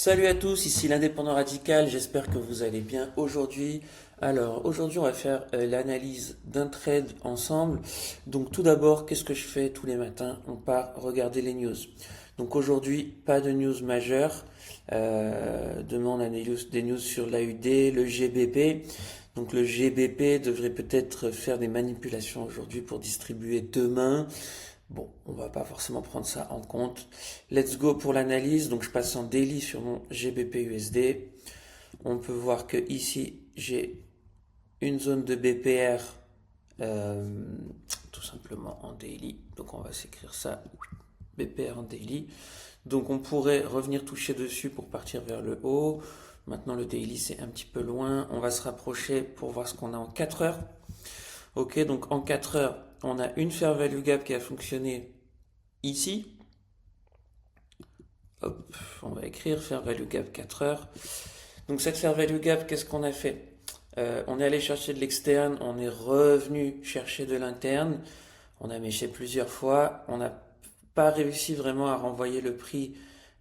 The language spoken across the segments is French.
Salut à tous, ici l'indépendant radical, j'espère que vous allez bien aujourd'hui. Alors aujourd'hui on va faire l'analyse d'un trade ensemble. Donc tout d'abord, qu'est-ce que je fais tous les matins? On part regarder les news. Donc aujourd'hui, pas de news majeure. Demain on a des news sur l'AUD, le GBP. Donc le GBP devrait peut-être faire des manipulations aujourd'hui pour distribuer demain. Bon, on va pas forcément prendre ça en compte. Let's go pour l'analyse. Donc je passe en daily sur mon GBP USD. On peut voir que ici j'ai une zone de BPR tout simplement en daily. Donc on va s'écrire ça BPR en daily. Donc on pourrait revenir toucher dessus pour partir vers le haut. Maintenant le daily c'est un petit peu loin. On va se rapprocher pour voir ce qu'on a en 4 heures. Ok, donc en 4 heures, on a une fair value gap qui a fonctionné ici. Hop, on va écrire fair value gap 4 heures. Donc cette fair value gap, qu'est-ce qu'on a fait? On est allé chercher de l'externe, on est revenu chercher de l'interne. On a méché plusieurs fois, on n'a pas réussi vraiment à renvoyer le prix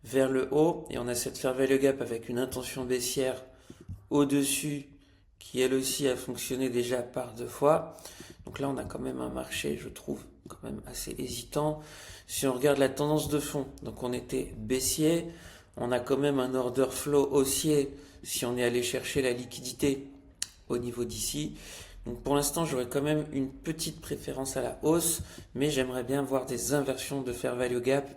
vers le haut. Et on a cette fair value gap avec une intention baissière au-dessus qui elle aussi a fonctionné déjà par 2 fois. Donc là on a quand même un marché, je trouve, quand même assez hésitant. Si on regarde la tendance de fond, donc on était baissier, on a quand même un order flow haussier si on est allé chercher la liquidité au niveau d'ici. Donc pour l'instant j'aurais quand même une petite préférence à la hausse, mais j'aimerais bien voir des inversions de fair value gap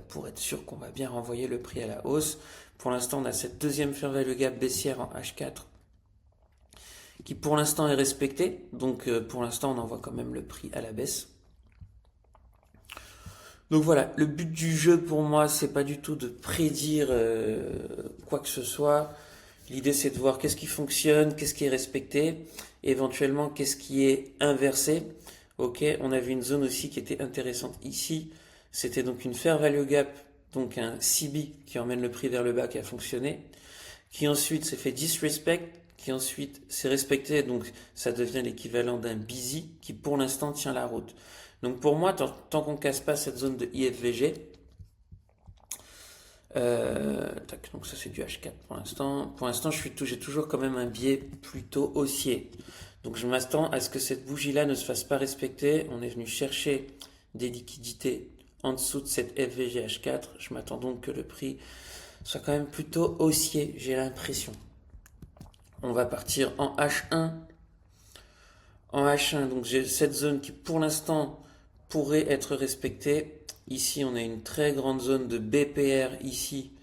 pour être sûr qu'on va bien renvoyer le prix à la hausse. Pour l'instant on a cette deuxième fair value gap baissière en H4 qui pour l'instant est respectée, donc pour l'instant on envoie quand même le prix à la baisse. Donc voilà, le but du jeu pour moi, c'est pas du tout de prédire quoi que ce soit. L'idée c'est de voir qu'est-ce qui fonctionne, qu'est-ce qui est respecté, éventuellement qu'est-ce qui est inversé. Ok, on avait une zone aussi qui était intéressante ici. C'était donc une fair value gap, donc un CB qui emmène le prix vers le bas qui a fonctionné, qui ensuite s'est fait disrespect, qui ensuite s'est respecté, donc ça devient l'équivalent d'un busy qui pour l'instant tient la route. Donc pour moi, tant qu'on ne casse pas cette zone de IFVG, donc ça c'est du H4 pour l'instant. Pour l'instant, j'ai toujours quand même un biais plutôt haussier. Donc je m'attends à ce que cette bougie-là ne se fasse pas respecter. On est venu chercher des liquidités en dessous de cette FVG H4. Je m'attends donc que le prix soit quand même plutôt haussier, j'ai l'impression. On va partir en H1. En H1, donc j'ai cette zone qui pour l'instant pourrait être respectée. Ici, on a une très grande zone de BPR ici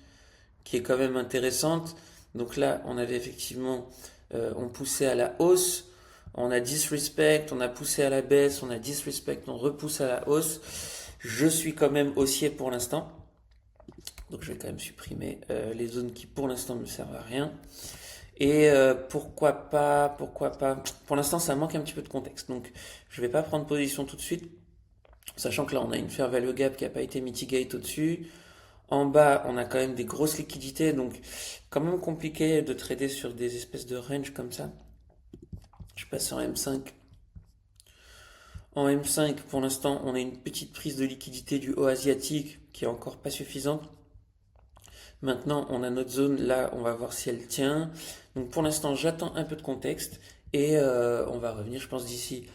qui est quand même intéressante. Donc là, on avait effectivement, on poussait à la hausse, on a disrespect, on a poussé à la baisse, on a disrespect, on repousse à la hausse. Je suis quand même haussier pour l'instant. Donc je vais quand même supprimer les zones qui pour l'instant ne me servent à rien. Et pourquoi pas. Pour l'instant, ça manque un petit peu de contexte. Donc, je vais pas prendre position tout de suite, sachant que là, on a une fair value gap qui n'a pas été mitigate au-dessus. En bas, on a quand même des grosses liquidités, donc quand même compliqué de trader sur des espèces de range comme ça. Je passe en M5. En M5, pour l'instant, on a une petite prise de liquidité du haut asiatique qui est encore pas suffisante. Maintenant, on a notre zone là, on va voir si elle tient. Donc pour l'instant, j'attends un peu de contexte et on va revenir, je pense, d'ici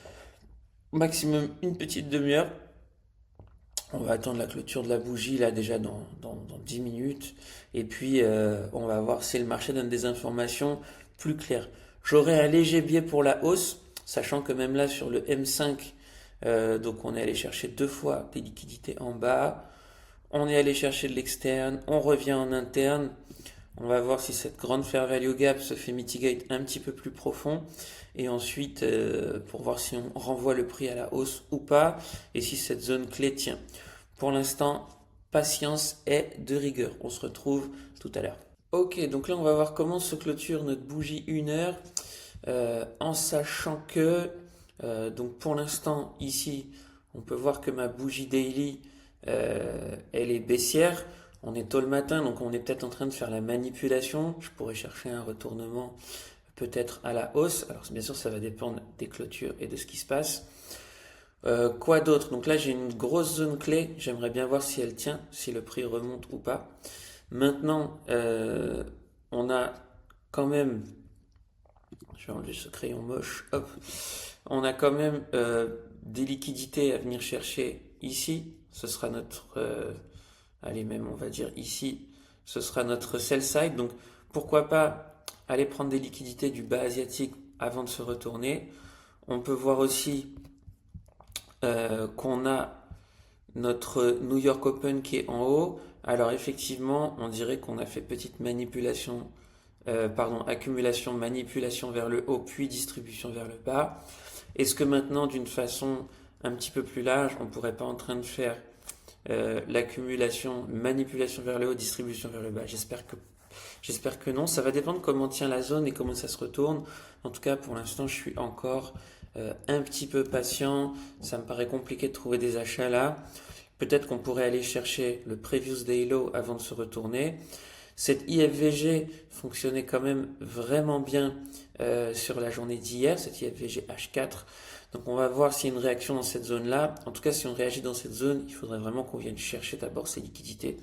maximum une petite demi-heure. On va attendre la clôture de la bougie là déjà dans 10 minutes. Et puis on va voir si le marché donne des informations plus claires. J'aurai un léger biais pour la hausse, sachant que même là sur le M5, donc on est allé chercher 2 fois des liquidités en bas. On est allé chercher de l'externe, on revient en interne. On va voir si cette grande fair value gap se fait mitigate un petit peu plus profond. Et ensuite, pour voir si on renvoie le prix à la hausse ou pas. Et si cette zone clé tient. Pour l'instant, patience est de rigueur. On se retrouve tout à l'heure. Ok, donc là on va voir comment se clôture notre bougie 1 heure. En sachant que, donc pour l'instant ici, on peut voir que ma bougie daily elle est baissière. On est tôt le matin, donc on est peut-être en train de faire la manipulation. Je pourrais chercher un retournement peut-être à la hausse. Alors bien sûr, ça va dépendre des clôtures et de ce qui se passe. Quoi d'autre? Donc là, j'ai une grosse zone clé. J'aimerais bien voir si elle tient, si le prix remonte ou pas. Maintenant, on a quand même, je vais enlever ce crayon moche, hop, on a quand même des liquidités à venir chercher ici. Ce sera notre, allez même on va dire ici, ce sera notre sell side. Donc pourquoi pas aller prendre des liquidités du bas asiatique avant de se retourner. On peut voir aussi qu'on a notre New York Open qui est en haut. Alors effectivement, on dirait qu'on a fait petite manipulation, accumulation, manipulation vers le haut, puis distribution vers le bas. Est-ce que maintenant, d'une façon un petit peu plus large, on pourrait pas en train de faire l'accumulation, manipulation vers le haut, distribution vers le bas? J'espère que non. Ça va dépendre comment tient la zone et comment ça se retourne. En tout cas, pour l'instant, je suis encore un petit peu patient. Ça me paraît compliqué de trouver des achats là. Peut-être qu'on pourrait aller chercher le previous day low avant de se retourner. Cette IFVG fonctionnait quand même vraiment bien sur la journée d'hier, cette IFVG H4. Donc on va voir s'il y a une réaction dans cette zone-là. En tout cas, si on réagit dans cette zone, il faudrait vraiment qu'on vienne chercher d'abord ces liquidités.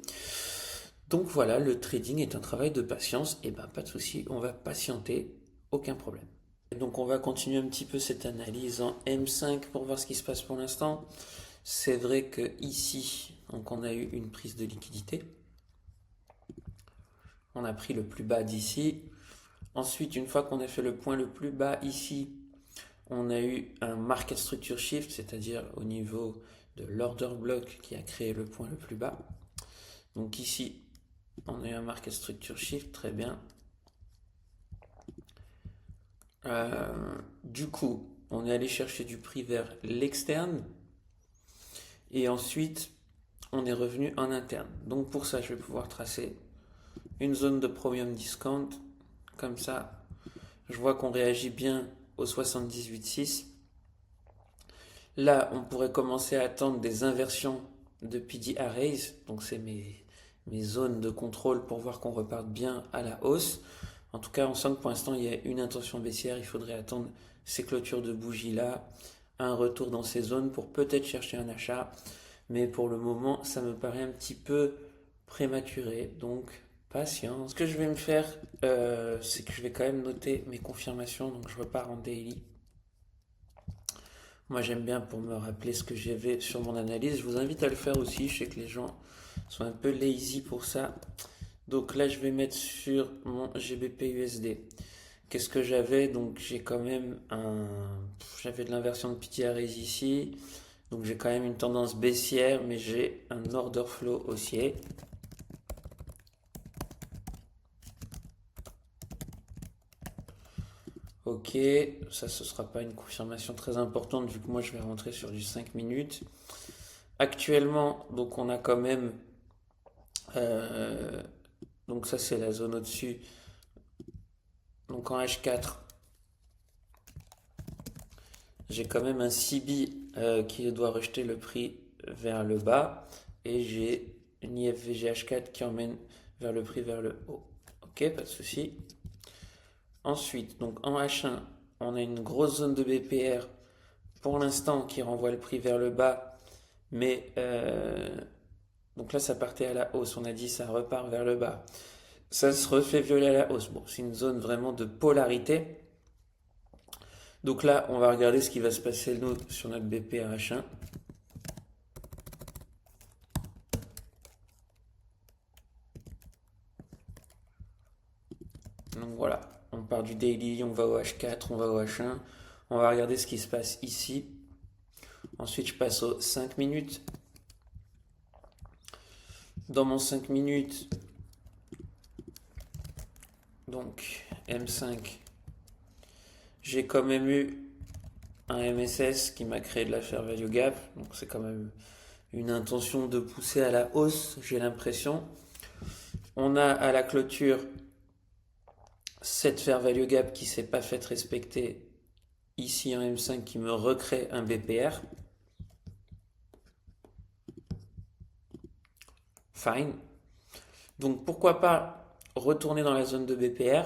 Donc voilà, le trading est un travail de patience. Et ben pas de souci, on va patienter, aucun problème. Et donc on va continuer un petit peu cette analyse en M5 pour voir ce qui se passe pour l'instant. C'est vrai que ici, donc on a eu une prise de liquidité. On a pris le plus bas d'ici. Ensuite, une fois qu'on a fait le point le plus bas ici, on a eu un market structure shift, c'est-à-dire au niveau de l'order block qui a créé le point le plus bas. Donc ici, on a eu un market structure shift, très bien. Du coup, on est allé chercher du prix vers l'externe. Et ensuite, on est revenu en interne. Donc pour ça, je vais pouvoir tracer une zone de premium discount. Comme ça, je vois qu'on réagit bien au 78,6. Là, on pourrait commencer à attendre des inversions de PD Arrays. Donc c'est mes zones de contrôle pour voir qu'on reparte bien à la hausse. En tout cas, on sent que pour l'instant, il y a une intention baissière. Il faudrait attendre ces clôtures de bougies là, un retour dans ces zones pour peut-être chercher un achat. Mais pour le moment, ça me paraît un petit peu prématuré. Donc, patience. Ce que je vais me faire, c'est que je vais quand même noter mes confirmations. Donc, je repars en daily. Moi, j'aime bien pour me rappeler ce que j'avais sur mon analyse. Je vous invite à le faire aussi. Je sais que les gens sont un peu lazy pour ça. Donc là, je vais mettre sur mon GBP USD. Qu'est-ce que j'avais? Donc, j'ai quand même j'avais de l'inversion de PTRS ici. Donc, j'ai quand même une tendance baissière, mais j'ai un order flow haussier. Ok, ça ce sera pas une confirmation très importante vu que moi je vais rentrer sur du 5 minutes. Actuellement, donc on a quand même, euh, donc ça c'est la zone au-dessus. Donc en H4, j'ai quand même un CB qui doit rejeter le prix vers le bas et j'ai une IFVG H4 qui emmène vers le prix vers le haut. Ok, pas de souci. Ensuite, donc en H1, on a une grosse zone de BPR pour l'instant qui renvoie le prix vers le bas, mais donc là ça partait à la hausse, on a dit ça repart vers le bas. Ça se refait violer à la hausse. Bon, c'est une zone vraiment de polarité. Donc là, on va regarder ce qui va se passer nous sur notre BPR H1. Donc voilà, on part du daily, on va au H4, on va au H1. On va regarder ce qui se passe ici. Ensuite, je passe aux 5 minutes. Dans mon 5 minutes, donc M5, j'ai quand même eu un MSS qui m'a créé de la fair value gap. Donc c'est quand même une intention de pousser à la hausse, j'ai l'impression. On a à la clôture cette fair value gap qui ne s'est pas faite respecter ici en M5 qui me recrée un BPR. Fine. Donc pourquoi pas retourner dans la zone de BPR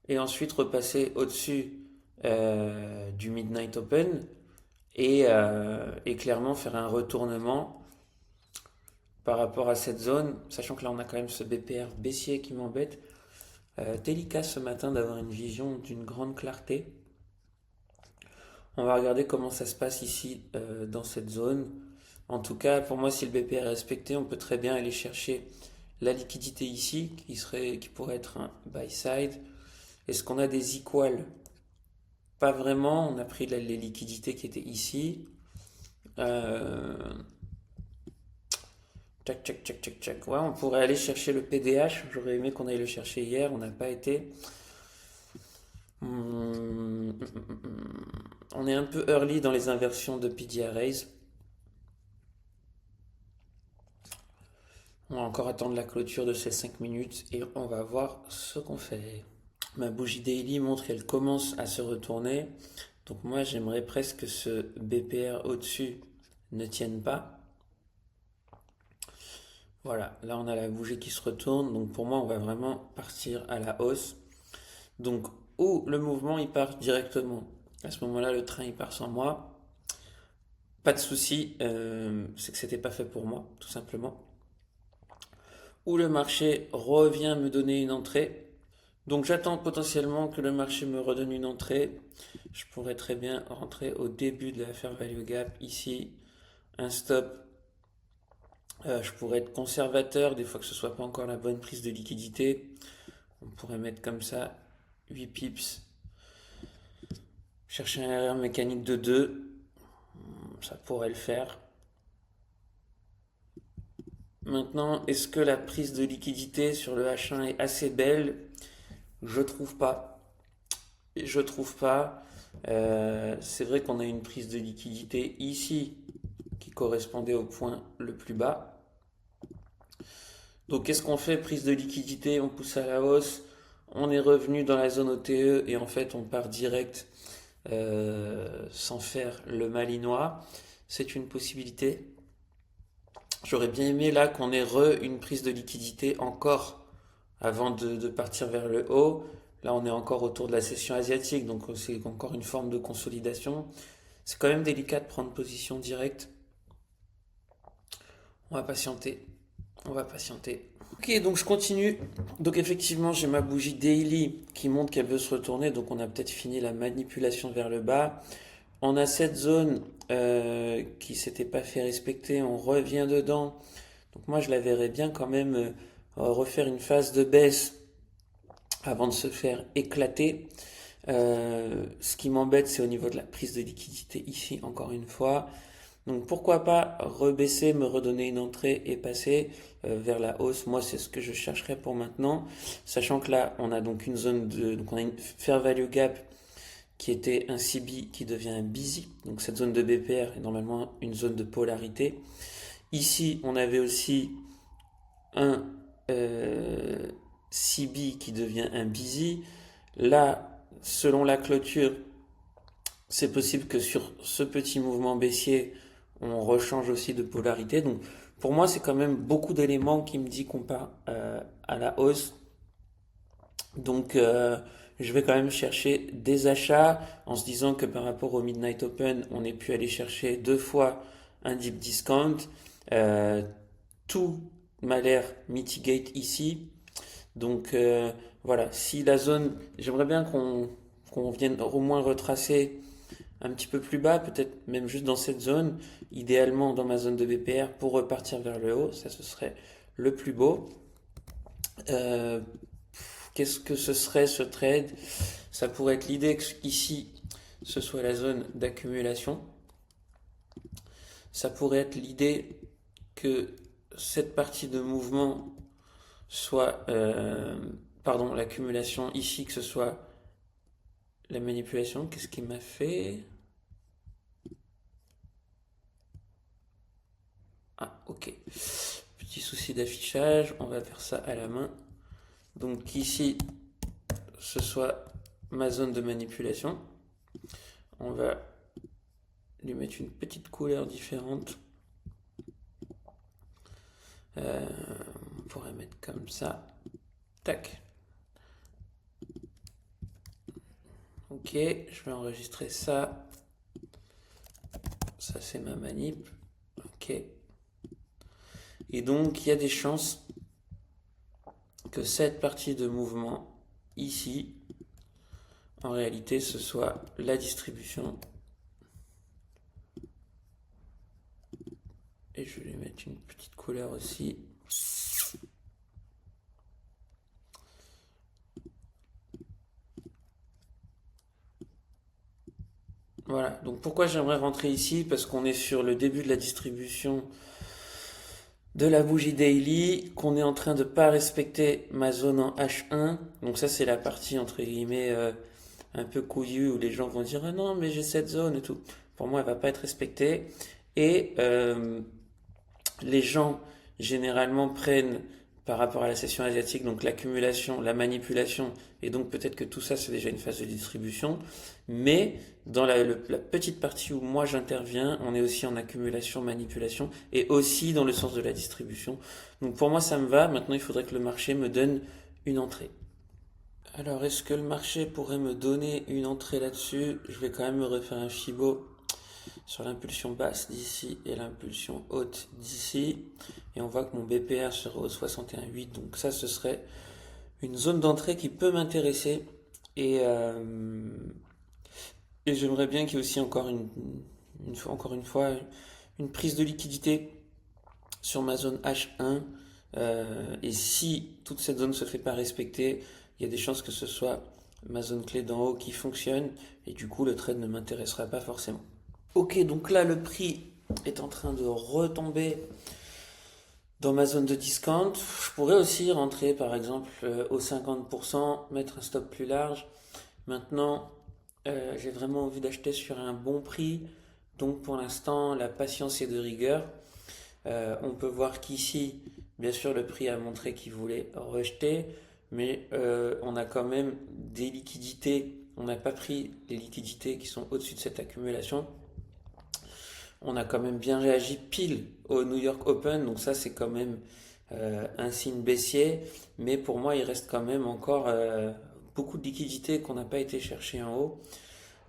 et ensuite repasser au-dessus du Midnight Open et clairement faire un retournement par rapport à cette zone, sachant que là on a quand même ce BPR baissier qui m'embête. Délicat ce matin d'avoir une vision d'une grande clarté. On va regarder comment ça se passe ici dans cette zone. En tout cas, pour moi, si le BPR est respecté, on peut très bien aller chercher la liquidité ici, qui pourrait être un buy side. Est-ce qu'on a des equals? Pas vraiment. On a pris les liquidités qui étaient ici. Tchac, tchac, tchac, tchac, tchac. Ouais, on pourrait aller chercher le PDH. J'aurais aimé qu'on aille le chercher hier. On n'a pas été. On est un peu early dans les inversions de PD Arrays. On va encore attendre la clôture de ces 5 minutes et on va voir ce qu'on fait. Ma bougie daily montre qu'elle commence à se retourner. Donc moi j'aimerais presque que ce BPR au-dessus ne tienne pas. Voilà, là on a la bougie qui se retourne. Donc pour moi on va vraiment partir à la hausse. Donc où le mouvement il part directement. À ce moment-là le train il part sans moi. Pas de souci, c'est que c'était pas fait pour moi, tout simplement. Où le marché revient me donner une entrée. Donc j'attends potentiellement que le marché me redonne une entrée. Je pourrais très bien rentrer au début de la fair value gap ici. Un stop. Je pourrais être conservateur, des fois que ce soit pas encore la bonne prise de liquidité. On pourrait mettre comme ça 8 pips. Chercher un RR mécanique de 2. Ça pourrait le faire. Maintenant, est-ce que la prise de liquidité sur le H1 est assez belle? Je trouve pas. Je trouve pas. C'est vrai qu'on a une prise de liquidité ici qui correspondait au point le plus bas. Donc qu'est-ce qu'on fait? Prise de liquidité, on pousse à la hausse, on est revenu dans la zone OTE et en fait on part direct sans faire le malinois. C'est une possibilité. J'aurais bien aimé là qu'on ait une prise de liquidité encore avant de partir vers le haut. Là on est encore autour de la session asiatique, donc c'est encore une forme de consolidation. C'est quand même délicat de prendre position directe. On va patienter. On va patienter. Ok, donc je continue. Donc effectivement, j'ai ma bougie daily qui montre qu'elle veut se retourner. Donc on a peut-être fini la manipulation vers le bas. On a cette zone qui s'était pas fait respecter. On revient dedans. Donc moi, je la verrais bien quand même refaire une phase de baisse avant de se faire éclater. Ce qui m'embête, c'est au niveau de la prise de liquidité ici, encore une fois. Donc pourquoi pas rebaisser, me redonner une entrée et passer vers la hausse. Moi, c'est ce que je chercherais pour maintenant, sachant que là, on a donc une zone donc on a une fair value gap qui était un CB qui devient un busy. Donc cette zone de BPR est normalement une zone de polarité. Ici, on avait aussi un CB qui devient un busy. Là, selon la clôture, c'est possible que sur ce petit mouvement baissier, on rechange aussi de polarité. Donc pour moi, c'est quand même beaucoup d'éléments qui me disent qu'on part à la hausse. Donc je vais quand même chercher des achats en se disant que par rapport au Midnight Open, on ait pu aller chercher 2 fois un deep discount. Tout m'a l'air mitigate ici. Donc voilà, si la zone, j'aimerais bien qu'on vienne au moins retracer un petit peu plus bas, peut-être même juste dans cette zone, idéalement dans ma zone de BPR pour repartir vers le haut, ça ce serait le plus beau. Euh, Qu'est-ce que ce serait ce trade? Ça pourrait être l'idée qu'ici ce soit la zone d'accumulation. Ça pourrait être l'idée que cette partie de mouvement soit, pardon, l'accumulation ici, que ce soit la manipulation. Qu'est-ce qui m'a fait? Ah, ok. Petit souci d'affichage, on va faire ça à la main. Donc ici, ce soit ma zone de manipulation. On va lui mettre une petite couleur différente. On pourrait mettre comme ça. Tac. Ok, je vais enregistrer ça. Ça, c'est ma manip. Ok. Et donc, il y a des chances que cette partie de mouvement ici, en réalité, ce soit la distribution. Et je vais lui mettre une petite couleur aussi. Voilà, donc pourquoi j'aimerais rentrer ici? Parce qu'on est sur le début de la distribution de la bougie daily, qu'on est en train de pas respecter ma zone en H1. Donc ça c'est la partie entre guillemets un peu couillue où les gens vont dire ah non mais j'ai cette zone et tout. Pour moi elle va pas être respectée. Et les gens généralement prennent par rapport à la session asiatique, donc l'accumulation, la manipulation, et donc peut-être que tout ça c'est déjà une phase de distribution, mais dans la petite partie où moi j'interviens, on est aussi en accumulation, manipulation, et aussi dans le sens de la distribution. Donc pour moi ça me va, maintenant il faudrait que le marché me donne une entrée. Alors est-ce que le marché pourrait me donner une entrée là-dessus? Je vais quand même me refaire un Fibo sur l'impulsion basse d'ici et l'impulsion haute d'ici. Et on voit que mon BPR serait au 61,8. Donc ça, ce serait une zone d'entrée qui peut m'intéresser. Et j'aimerais bien qu'il y ait aussi encore une fois une prise de liquidité sur ma zone H1. Et si toute cette zone ne se fait pas respecter, il y a des chances que ce soit ma zone clé d'en haut qui fonctionne. Et du coup, le trade ne m'intéressera pas forcément. Ok, donc là, le prix est en train de retomber dans ma zone de discount. Je pourrais aussi rentrer, par exemple, au 50%, mettre un stop plus large. Maintenant, j'ai vraiment envie d'acheter sur un bon prix. Donc, pour l'instant, la patience est de rigueur. On peut voir qu'ici, bien sûr, le prix a montré qu'il voulait rejeter. Mais on a quand même des liquidités. On n'a pas pris les liquidités qui sont au-dessus de cette accumulation. On a quand même bien réagi pile au New York Open, donc ça c'est quand même un signe baissier, mais pour moi il reste quand même encore beaucoup de liquidités qu'on n'a pas été chercher en haut,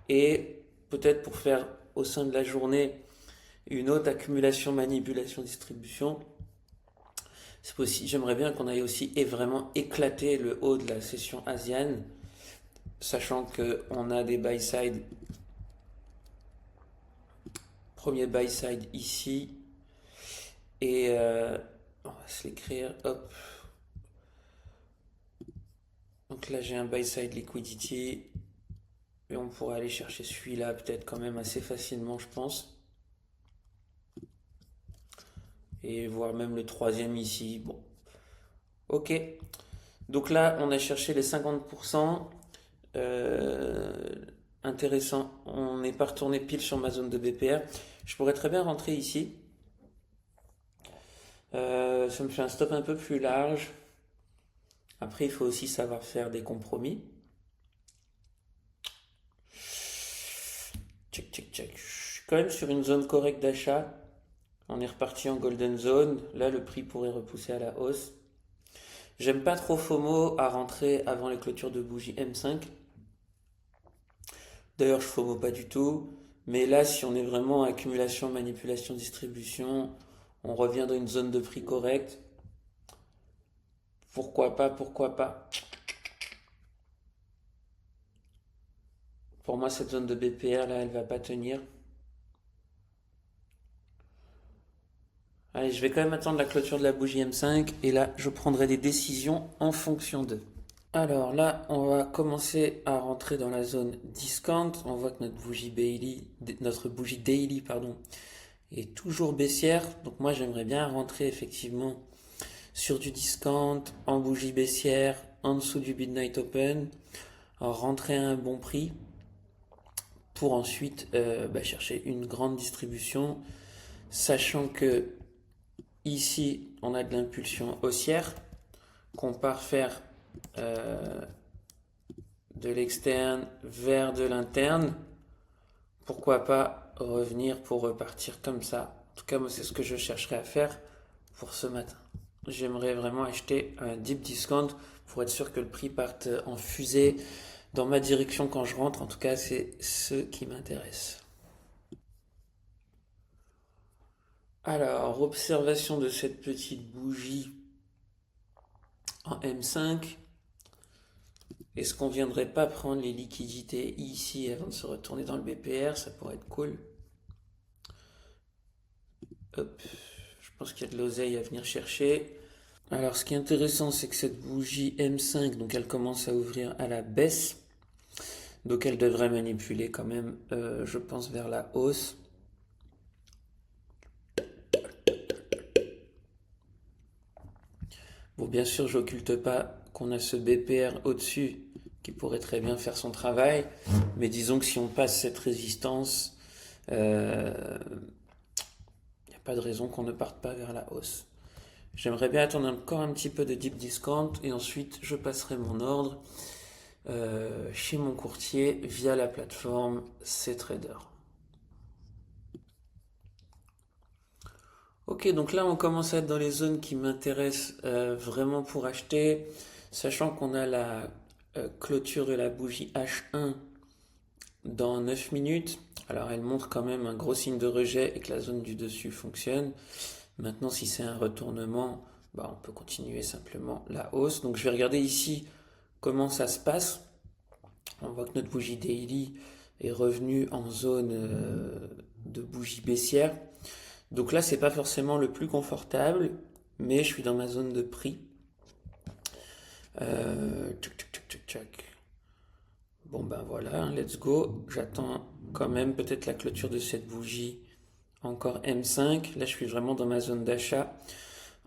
et peut-être pour faire au sein de la journée une autre accumulation, manipulation, distribution, c'est possible. J'aimerais bien qu'on aille aussi et vraiment éclater le haut de la session asienne, sachant qu'on a des buy side. Premier buy side ici. Et on va se l'écrire. Hop. Donc là, j'ai un buy side liquidity. Et on pourrait aller chercher celui-là, peut-être quand même assez facilement, je pense. Et voir même le troisième ici. Bon. Ok. Donc là, on a cherché les 50%. Intéressant. On n'est pas retourné pile sur ma zone de BPR. Je pourrais très bien rentrer ici. Ça me fait un stop un peu plus large. Après, il faut aussi savoir faire des compromis. Check, check, check. Je suis quand même sur une zone correcte d'achat. On est reparti en golden zone. Là, le prix pourrait repousser à la hausse. J'aime pas trop FOMO à rentrer avant les clôtures de bougie M5. D'ailleurs, je FOMO pas du tout. Mais là, si on est vraiment en accumulation, manipulation, distribution, on revient dans une zone de prix correcte. Pourquoi pas, pourquoi pas. Pour moi, cette zone de BPR, là, elle va pas tenir. Allez, je vais quand même attendre la clôture de la bougie M5 et là, je prendrai des décisions en fonction d'eux. Alors là, on va commencer à rentrer dans la zone discount. On voit que notre bougie daily, pardon, est toujours baissière. Donc moi, j'aimerais bien rentrer effectivement sur du discount, en bougie baissière, en dessous du Midnight Open, rentrer à un bon prix pour ensuite chercher une grande distribution, sachant que ici, on a de l'impulsion haussière qu'on part faire de l'externe vers de l'interne. Pourquoi pas revenir pour repartir comme ça. En tout cas, moi, c'est ce que je chercherai à faire pour ce matin. J'aimerais vraiment acheter un deep discount pour être sûr que le prix parte en fusée dans ma direction quand je rentre. En tout cas, c'est ce qui m'intéresse. Alors, observation de cette petite bougie en M5. Est-ce qu'on viendrait pas prendre les liquidités ici avant de se retourner dans le BPR? Ça pourrait être cool. Hop, je pense qu'il y a de l'oseille à venir chercher. Alors, ce qui est intéressant, c'est que cette bougie M5, donc elle commence à ouvrir à la baisse. Donc, elle devrait manipuler quand même, je pense, vers la hausse. Bon, bien sûr, j'occulte pas qu'on a ce BPR au-dessus qui pourrait très bien faire son travail, mais disons que si on passe cette résistance, il n'y a pas de raison qu'on ne parte pas vers la hausse. J'aimerais bien attendre encore un petit peu de deep discount et ensuite je passerai mon ordre chez mon courtier via la plateforme CTrader. Ok, donc là on commence à être dans les zones qui m'intéressent vraiment pour acheter, sachant qu'on a la clôture de la bougie H1 dans 9 minutes. Alors elle montre quand même un gros signe de rejet et que la zone du dessus fonctionne. Maintenant si c'est un retournement, bah, on peut continuer simplement la hausse. Donc je vais regarder ici comment ça se passe. On voit que notre bougie daily est revenue en zone de bougie baissière. Donc là, c'est pas forcément le plus confortable, mais je suis dans ma zone de prix. Bon ben voilà, let's go. J'attends quand même peut-être la clôture de cette bougie. Encore M5. Là, je suis vraiment dans ma zone d'achat.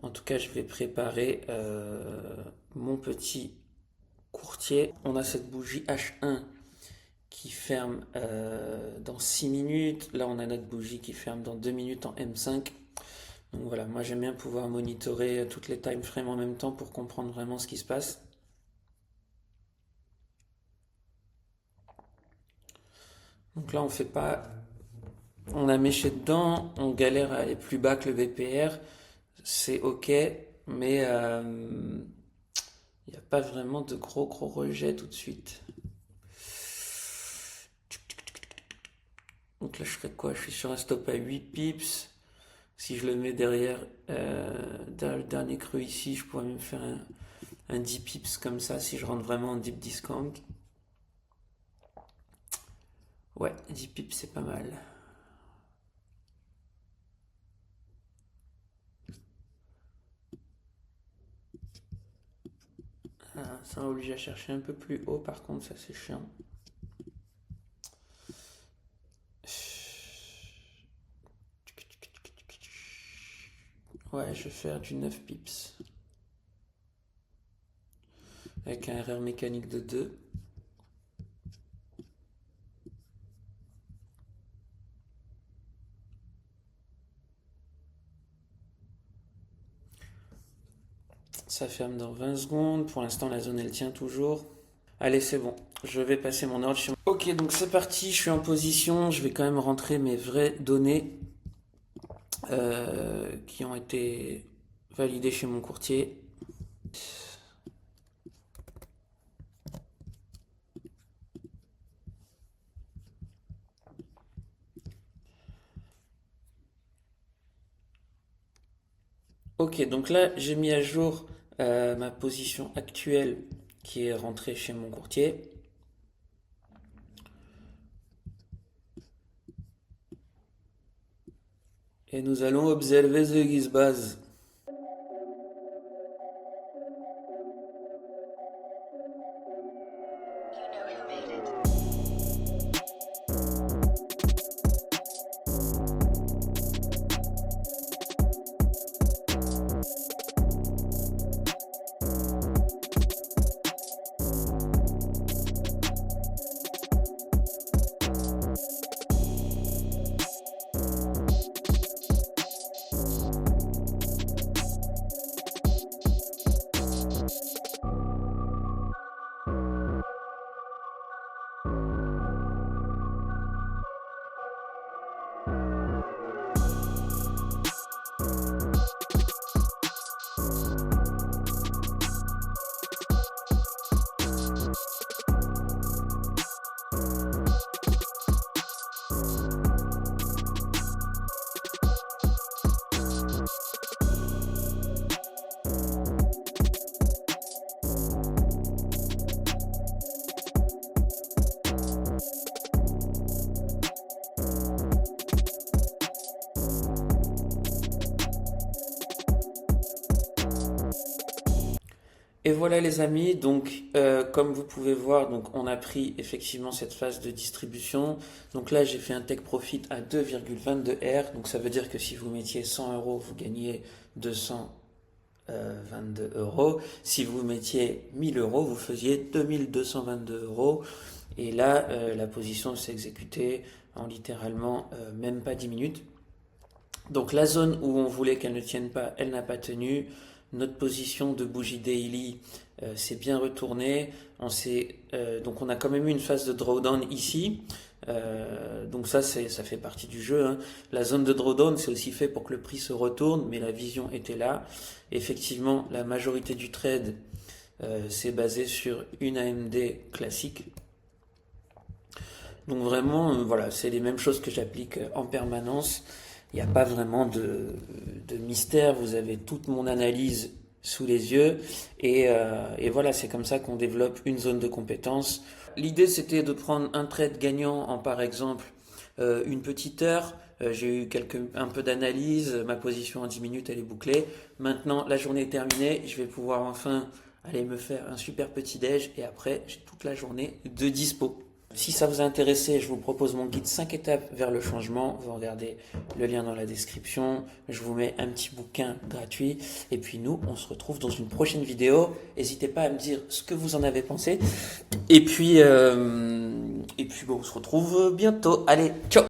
En tout cas, je vais préparer mon petit courtier. On a cette bougie H1 qui ferme dans 6 minutes. Là, on a notre bougie qui ferme dans 2 minutes en M5. Donc voilà, moi j'aime bien pouvoir monitorer toutes les time frames en même temps pour comprendre vraiment ce qui se passe. Donc là, on fait pas... On a méché dedans, on galère à aller plus bas que le BPR. C'est ok, mais il n'y a pas vraiment de gros rejets tout de suite. Donc là, je ferais quoi? Je suis sur un stop à 8 pips. Si je le mets derrière, le dernier creux ici, je pourrais même faire un 10 pips comme ça si je rentre vraiment en deep discount. Ouais, 10 pips, c'est pas mal. Ah, ça m'oblige à chercher un peu plus haut, par contre, ça c'est chiant. Ouais, je vais faire du 9 pips. Avec un RR mécanique de 2. Ça ferme dans 20 secondes. Pour l'instant, la zone elle tient toujours. Allez, c'est bon. Je vais passer mon ordre chez moi. Ok, donc c'est parti. Je suis en position. Je vais quand même rentrer mes vraies données qui ont été validées chez mon courtier. Ok, donc là, j'ai mis à jour ma position actuelle qui est rentrée chez mon courtier. Et nous allons observer ce qui se passe. Et voilà les amis, donc comme vous pouvez voir, donc on a pris effectivement cette phase de distribution. Donc là j'ai fait un take profit à 2,22 R, donc ça veut dire que si vous mettiez 100 euros, vous gagnez 222 euros. Si vous mettiez 1000 euros, vous faisiez 2222 euros. Et là, la position s'est exécutée en littéralement même pas 10 minutes. Donc la zone où on voulait qu'elle ne tienne pas, elle n'a pas tenu. Notre position de bougie daily s'est bien retournée. Donc on a quand même eu une phase de drawdown ici. Donc ça fait partie du jeu, hein. La zone de drawdown c'est aussi fait pour que le prix se retourne, mais la vision était là. Effectivement, la majorité du trade s'est basée sur une AMD classique. Donc vraiment, voilà, c'est les mêmes choses que j'applique en permanence. Il n'y a pas vraiment de mystère. Vous avez toute mon analyse sous les yeux. Et voilà, c'est comme ça qu'on développe une zone de compétence. L'idée, c'était de prendre un trade gagnant en, par exemple, une petite heure. J'ai eu un peu d'analyse. Ma position en 10 minutes, elle est bouclée. Maintenant, la journée est terminée. Je vais pouvoir enfin aller me faire un super petit déj. Et après, j'ai toute la journée de dispo. Si ça vous a intéressé, je vous propose mon guide 5 étapes vers le changement. Vous regardez le lien dans la description. Je vous mets un petit bouquin gratuit. Et puis nous, on se retrouve dans une prochaine vidéo. N'hésitez pas à me dire ce que vous en avez pensé. Et puis bon, on se retrouve bientôt. Allez, ciao!